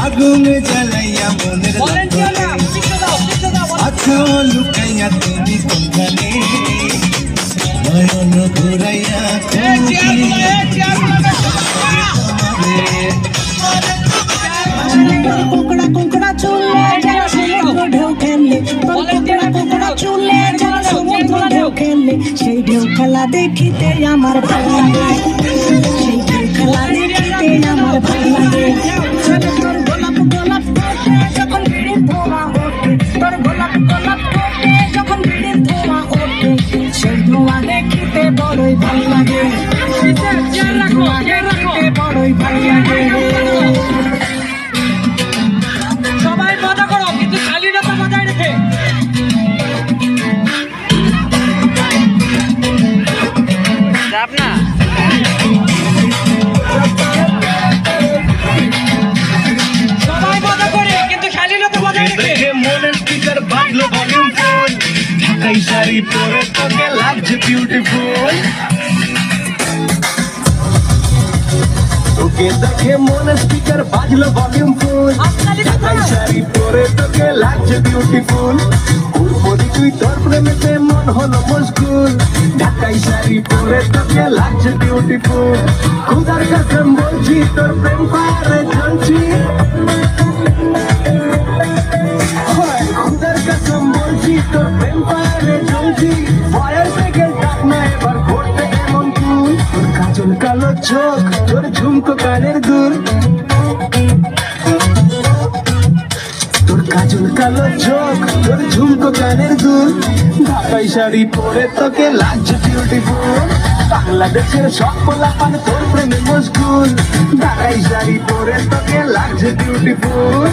আগুন জ্বালাইয়া মনের আছো লুকাইয়া তুমি কোনখানে নয়ন ঘুরাইয়া কোকড়া কোকড়া চুলে সমুদ্র ঢেউ খেললে কোকড়া চুলে সমুদ্র ঢেউ খেললে সেই ঢেউ খেলা দেখিতে আমার ভালো লাগে সেই ঢেউ খেলা দেখিতে আমার ভালো লাগে তোর গোলাপ গোলাপ ফোটে যখন বিড়ির ধোঁয়া ওঠে তোর গোলাপ গোলাপ ফোটে যখন বিড়ির ধোঁয়া ওঠে সেই ধোঁয়া দেখিতে বড়ই ভালো লাগে বড়ই ভালো লাগে সবাই মজা করো কিন্তু শালীনতা বজায় রেখে। যাব না সবাই মজা করে কিন্তু শালীনতা বজায় রেখে। মনের স্পিকার বাজলো ভলিউম ফুল ঢাকাই শাড়ি পরে তোকে লাগছে বিউটিফুল তোকে দেখে মনের স্পিকার বাজলো ভলিউম ফুল ঢাকাই শাড়ি পরে তোকে লাগছে বিউটিফুল উর্বরি তুই তোর প্রেমেতে মন হলো মশগুল ঢাকাই শাড়ি পরে তোকে লাগছে বিউটিফুল খুদার কসম বলছি তোর প্রেম পারে জ্বলছি খুদার কসম বলছি তোর প্রেম পারে জ্বলছি ফায়ার ব্রিগেড ডাক না এবার ঘুরতে এমন তুই তোর কাজল কালো চোখ তোর ঝুমকো কানের দুল তোর কাজল কালো চোখ তোর ঝুমকো কানের দুল ঢাকাই শাড়ি পরে তোকে লাগছে বিউটিফুল বাংলাদেশের সব পোলাপান তোর প্রেমে মশগুল ঢাকাই শাড়ি পরে তোকে লাগছে বিউটিফুল